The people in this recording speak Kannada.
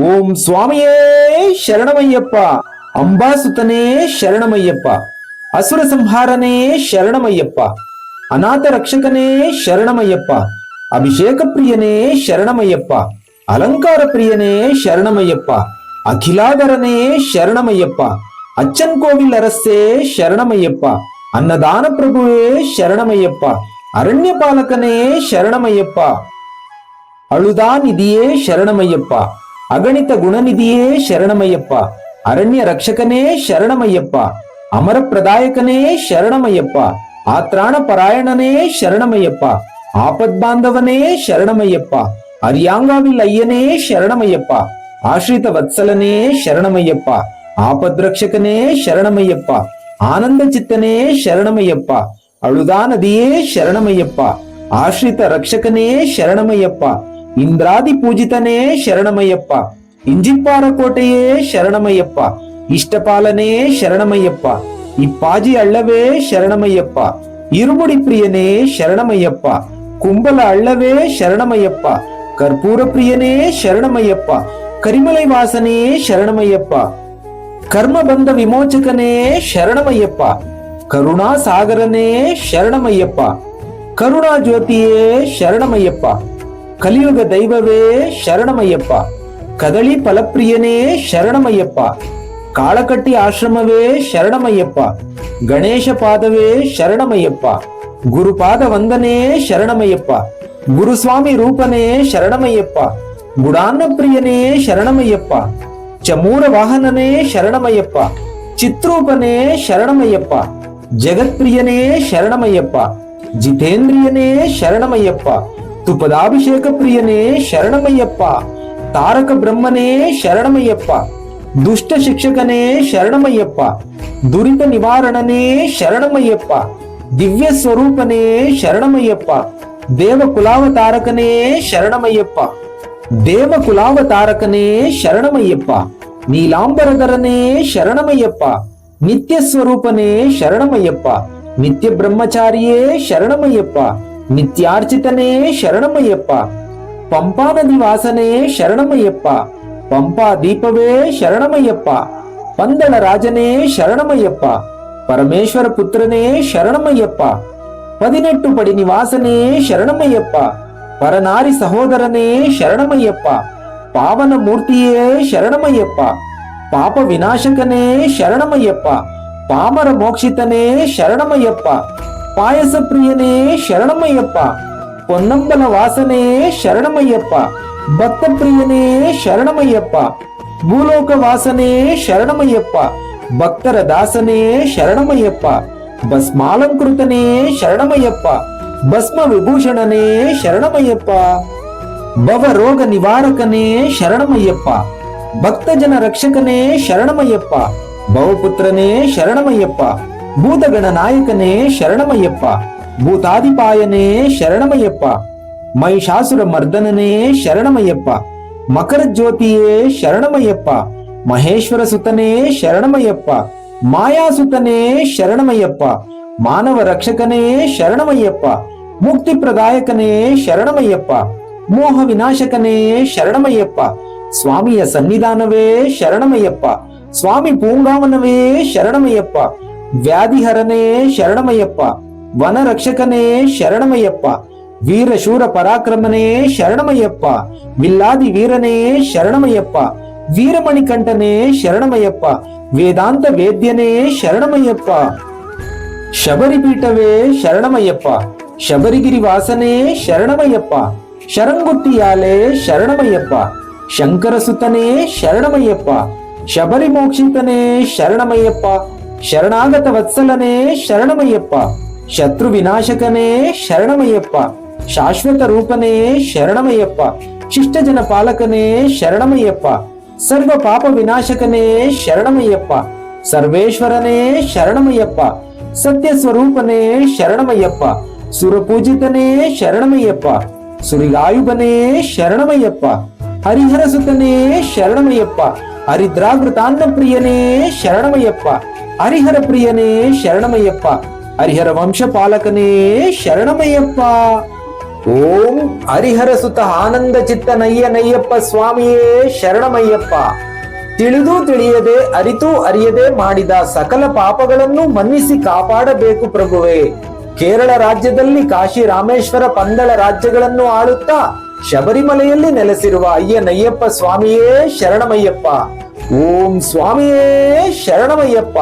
ಓಂ ಸ್ವಾಮಿಯೇ ಶರಣಮಯ್ಯಪ್ಪ. ಅಂಬಾಸುತನೇ ಶರಣಮಯ್ಯಪ್ಪ. ಅಸುರ ಸಂಹಾರನೇ ಶರಣಮಯ್ಯಪ್ಪ. ಅನಾಥ ರಕ್ಷಕನೇ ಶರಣಮಯ್ಯಪ್ಪ. ಅಭಿಷೇಕ ಪ್ರಿಯನೇ ಶರಣಮಯ್ಯಪ್ಪ. ಅಲಂಕಾರ ಪ್ರಿಯನೇ ಶರಣಮಯ್ಯಪ್ಪ. ಅಖಿಲಾದರನೇ ಶರಣಮಯ್ಯಪ್ಪ. ಅಚ್ಚನ್ ಕೋವಿಲ್ ಅರಸೇ ಶರಣಮಯ್ಯಪ್ಪ. ಅನ್ನದಾನ ಪ್ರಭುವೇ ಶರಣಮಯ್ಯಪ್ಪ. ಅರಣ್ಯ ಪಾಲಕನೇ ಶರಣಮಯ್ಯಪ್ಪ. ಅಳುದಾನಿಧಿಯೇ ಶರಣಮಯ್ಯಪ್ಪ. ಅಗಣಿತ ಗುಣನಿಧಿಯೇ ಶರಣಮಯ್ಯಪ್ಪ. ಅರಣ್ಯ ರಕ್ಷಕನೇ ಶರಣಮಯ್ಯಪ್ಪ. ಅಮರ ಪ್ರದಾಯಕನೇ ಶರಣಮಯ್ಯಪ್ಪ. ಆತ್ರಾಣ ಪರಾಯಣನೇ ಶರಣಮಯ್ಯಪ್ಪ. ಆಪದ್ಬಾಂಧವನೇ ಶರಣಮಯ್ಯಪ್ಪ. ಅರ್ಯಾಂಗಾವಿಲ್ ಅಯ್ಯನೇ ಶರಣಮಯ್ಯಪ್ಪ. ಆಶ್ರಿತ ವತ್ಸಲನೇ ಶರಣಮಯ್ಯಪ್ಪ. ಆಪದ್ರಕ್ಷಕನೇ ಶರಣಮಯ್ಯಪ್ಪ. ಆನಂದ ಚಿತ್ತನೇ ಶರಣಮಯ್ಯಪ್ಪ. ಅಳುದಾ ನದಿಯೇ ಶರಣಮಯ್ಯಪ್ಪ. ಆಶ್ರಿತ ರಕ್ಷಕನೇ ಶರಣಮಯ್ಯಪ್ಪ. ಇಂದ್ರಾದಿ ಪೂಜಿತನೇ ಶರಣಮಯ್ಯಪ್ಪ. ಇಂಜಿಪ್ಪಾರ ಕೋಟೆಯೇ ಶರಣಮಯ್ಯಪ್ಪ. ಇಷ್ಟಪಾಲನೇ ಶರಣಮಯ್ಯಪ್ಪ. ಇಪ್ಪಾಜಿ ಅಳ್ಳವೇ ಶರಣಮಯ್ಯಪ್ಪ. ಇರುಮುಡಿ ಪ್ರಿಯನೇ ಶರಣಮಯ್ಯಪ್ಪ. ಕುಂಬಲ ಅಳ್ಳವೇ ಶರಣಮಯ್ಯಪ್ಪ. ಕರ್ಪೂರ ಪ್ರಿಯನೇ ಶರಣಮಯ್ಯಪ್ಪ. ಕರಿಮಲೈ ವಾಸನೇ ಶರಣಮಯ್ಯಪ್ಪ. ಕರ್ಮ ಬಂಧ ವಿಮೋಚಕನೇ ಶರಣಮಯ್ಯಪ್ಪ. ಕರುಣಾ ಸಾಗರನೇ ಶರಣಮಯ್ಯಪ್ಪ. ಕರುಣಾ ಜ್ಯೋತಿಯೇ ಶರಣಮಯ್ಯಪ್ಪ. ಕಲಿಯುಗ ದೈವವೇ ಶರಣಮಯ್ಯಪ್ಪ. ಕದಳಿ ಫಲಪ್ರಿಯನೇ ಶರಣಮಯ್ಯಪ್ಪ. ಕಾಳಕಟ್ಟಿ ಆಶ್ರಮವೇ ಶರಣಮಯ್ಯಪ್ಪ. ಗಣೇಶ ಪಾದವೇ ಶರಣಮಯ್ಯಪ್ಪ. ಗುರುಪಾದ ವಂದನೆ ಶರಣಮಯ್ಯಪ್ಪ. ಗುರುಸ್ವಾಮಿ ರೂಪನೇ ಶರಣಮಯ್ಯಪ್ಪ. ಗುಡಾನ್ನ ಪ್ರಿಯನೇ ಶರಣಮಯ್ಯಪ್ಪ. ಚಮೂರ ವಾಹನನೇ ಶರಣಮಯ್ಯಪ್ಪ. ಚಿತ್ರೂಪನೇ ಶರಣಮಯ್ಯಪ್ಪ. ಜಗತ್ಪ್ರಿಯನೇ ಶರಣಮಯ್ಯಪ್ಪ. ಜಿತೇಂದ್ರಿಯನೇ ಶರಣಮಯ್ಯಪ್ಪ. ತುಪದಾಭಿಷೇಕ ಪ್ರಿಯನೇ ಶರಣಮಯ್ಯಪ್ಪ. ತಾರಕ ಬ್ರಹ್ಮನೇ ಶರಣಮಯ್ಯಪ್ಪ. ದುಷ್ಟ ಶಿಕ್ಷಕನೇ ಶರಣಮಯ್ಯಪ್ಪ. ದುರಿತ ನಿವಾರಣನೇ ಶರಣಮಯ್ಯಪ್ಪ. ದಿವ್ಯ ಸ್ವರೂಪನೇ ಶರಣಮಯ್ಯಪ್ಪ. ದೇವಕುಲಾವತಾರಕನೇ ಶರಣಮಯ್ಯಪ್ಪ. ದೇವಕುಲಾವತಾರಕನೇ ಶರಣಮಯ್ಯಪ್ಪ. ನೀಲಾಂಬರಧರನೇ ಶರಣಮಯ್ಯಪ್ಪ. ನಿತ್ಯ ಸ್ವರೂಪನೇ ಶರಣಮಯ್ಯಪ್ಪ. ನಿತ್ಯ ಬ್ರಹ್ಮಚಾರಿಯೇ ಶರಣಮಯ್ಯಪ್ಪ. ನಿತ್ಯಾರ್ಚಿತನೇ ಶರಣಮಯ್ಯಪ್ಪ. ಪಂಪಾ ನದಿ ವಾಸನೇ ಶರಣಮಯ್ಯಪ್ಪ. ಪಂಪಾ ದೀಪವೇ ಶರಣಮಯ್ಯಪ್ಪ. ಪಂದಳ ರಾಜನೇ ಶರಣಮಯ್ಯಪ್ಪ. ಪರಮೇಶ್ವರ ಪುತ್ರನೇ ಶರಣಮಯ್ಯಪ್ಪ. 18 ಪಡಿ ನಿವಾಸನೇ ಶರಣಮಯ್ಯಪ್ಪ. ಪರನಾರಿ ಸಹೋದರನೇ ಶರಣಮಯ್ಯಪ್ಪ. ಪಾವನ ಮೂರ್ತಿಯೇ ಶರಣಮಯ್ಯಪ್ಪ. ಪಾಪ ವಿನಾಶಕನೇ ಶರಣಮಯ್ಯಪ್ಪ. ಪಾಮರ ಮೋಕ್ಷಿತನೇ ಶರಣಮಯ್ಯಪ್ಪ. ಪಾಯಸ ಪ್ರಿಯನೇ ಶರಣಮಯ್ಯಪ್ಪ. ಪೊನ್ನಂಬಲ ವಾಸನೇ ಶರಣಮಯ್ಯಪ್ಪ. ಭಕ್ತ ಪ್ರಿಯನೇ ಶರಣಮಯ್ಯಪ್ಪ. ಭೂಲೋಕ ವಾಸನೇ ಶರಣಮಯ್ಯಪ್ಪ. ಭಕ್ತರ ದಾಸನೇ ಶರಣಮಯ್ಯಪ್ಪ. ಭಸ್ಮಾಲಂಕೃತನೇ ಶರಣಮಯ್ಯಪ್ಪ. ಭಸ್ಮ ವಿಭೂಷಣನೇ ಶರಣಮಯ್ಯಪ್ಪ. ಭವ ರೋಗ ನಿವಾರಕನೇ ಶರಣಮಯ್ಯಪ್ಪ. ಭಕ್ತಜನ ರಕ್ಷಕನೇ ಶರಣಮಯ್ಯಪ್ಪ. ಭವಪುತ್ರನೇ ಶರಣಮಯ್ಯಪ್ಪ. ಭೂತಗಣ ನಾಯಕನೇ ಶರಣಮಯ್ಯಪ್ಪ. ಭೂತಾದಿಪಾಯನೇ ಶರಣಮಯ್ಯಪ್ಪ. ಮಹಿಷಾಸುರ ಮರ್ದನನೇ ಶರಣಮಯ್ಯಪ್ಪ. ಮಕರ ಜ್ಯೋತಿಯೇ ಶರಣಮಯ್ಯಪ್ಪ. ಮಹೇಶ್ವರ ಸುತನೇ ಶರಣಮಯ್ಯಪ್ಪ. ಮಾಯಾಸುತನೇ ಶರಣಮಯ್ಯಪ್ಪ. ಮಾನವ ರಕ್ಷಕನೇ ಶರಣಮಯ್ಯಪ್ಪ. ಮುಕ್ತಿ ಪ್ರದಾಯಕನೇ ಶರಣಮಯ್ಯಪ್ಪ. ಮೋಹ ವಿನಾಶಕನೇ ಶರಣಮಯ್ಯಪ್ಪ. ಸ್ವಾಮಿಯ ಸನ್ನಿಧಾನವೇ ಶರಣಮಯ್ಯಪ್ಪ. ಸ್ವಾಮಿ ಪೂಂಗಾವನವೇ ಶರಣಮಯ್ಯಪ್ಪ. ವ್ಯಾಧಿಹರನೇ ಶರಣಮಯ್ಯಪ್ಪ. ವನ ರಕ್ಷಕನೇ ಶರಣಮಯ್ಯಪ್ಪ. ವೀರಶೂರ ಪರಾಕ್ರಮನೇ ಶರಣಮಯ್ಯಪ್ಪ. ವಿಲ್ಲಾದಿ ವೀರನೇ ಶರಣಮಯ್ಯಪ್ಪ. ವೀರಮಣಿಕಂಠನೇ ಶರಣಮಯ್ಯಪ್ಪ. ವೇದಾಂತ ವೇದ್ಯನೇ ಶರಣಮಯ್ಯಪ್ಪ. ಶಬರಿಪೀಠವೇ ಶರಣಮಯ್ಯಪ್ಪ. ಶಬರಿಗಿರಿ ವಾಸನೇ ಶರಣಮಯ್ಯಪ್ಪ. ಶರಂಗುತ್ತಿಯಾಲೆ ಶರಣಮಯ್ಯಪ್ಪ. ಶಂಕರ ಸುತನೇ ಶರಣಮಯ್ಯಪ್ಪ. ಶಬರಿ ಮೋಕ್ಷಿತನೇ ಶರಣಮಯ್ಯಪ್ಪ. ಶರಣಾಗತ ವತ್ಸಲನೇ ಶರಣಮಯ್ಯಪ್ಪ. ಶತ್ರು ವಿನಾಶಕನೇ ಶರಣಮಯ್ಯಪ್ಪ. ಶಾಶ್ವತ ರೂಪನೇ ಶರಣಮಯ್ಯಪ್ಪ. ಶಿಷ್ಟಜನ ಪಾಲಕನೇ ಶರಣಮಯ್ಯಪ್ಪ. ಸರ್ವ ಪಾಪ ವಿನಾಶಕನೇ ಶರಣಮಯ್ಯಪ್ಪ. ಸರ್ವೇಶ್ವರನೇ ಶರಣಮಯ್ಯಪ್ಪ. ಸತ್ಯ ಸ್ವರೂಪನೇ ಶರಣಮಯ್ಯಪ್ಪ. ಸುರಪೂಜಿತನೇ ಶರಣಮಯ್ಯಪ್ಪ. ಸುರಿಗಾಯುಬನೇ ಶರಣಮಯ್ಯಪ್ಪ. ಹರಿಹರ ಸುತನೇ ಶರಣಮಯ್ಯಪ್ಪ. ಹರಿದ್ರಾಗೃತಾನ್ನ ಪ್ರಿಯನೇ ಶರಣಮಯ್ಯಪ್ಪ. ಹರಿಹರ ಪ್ರಿಯನೇ ಶರಣಮಯ್ಯಪ್ಪ. ಹರಿಹರ ವಂಶ ಪಾಲಕನೇ ಶರಣಮಯ್ಯಪ್ಪ. ಓಂ ಹರಿಹರ ಸುತ ಆನಂದ ಚಿತ್ತನಯ್ಯನಯ್ಯಪ್ಪ ಸ್ವಾಮಿಯೇ ಶರಣಮಯ್ಯಪ್ಪ. ತಿಳಿದು ತಿಳಿಯದೆ ಅರಿತು ಅರಿಯದೆ ಮಾಡಿದ ಸಕಲ ಪಾಪಗಳನ್ನು ಮನ್ನಿಸಿ ಕಾಪಾಡಬೇಕು ಪ್ರಭುವೇ. ಕೇರಳ ರಾಜ್ಯದಲ್ಲಿ ಕಾಶಿ ರಾಮೇಶ್ವರ ಪಂದಳ ರಾಜ್ಯಗಳನ್ನು ಆಳುತ್ತಾ ಶಬರಿಮಲೆಯಲ್ಲಿ ನೆಲೆಸಿರುವ ಅಯ್ಯನಯ್ಯಪ್ಪ ಸ್ವಾಮಿಯೇ ಶರಣಮಯ್ಯಪ್ಪ. ಓಂ ಸ್ವಾಮಿಯೇ ಶರಣಮಯ್ಯಪ್ಪ.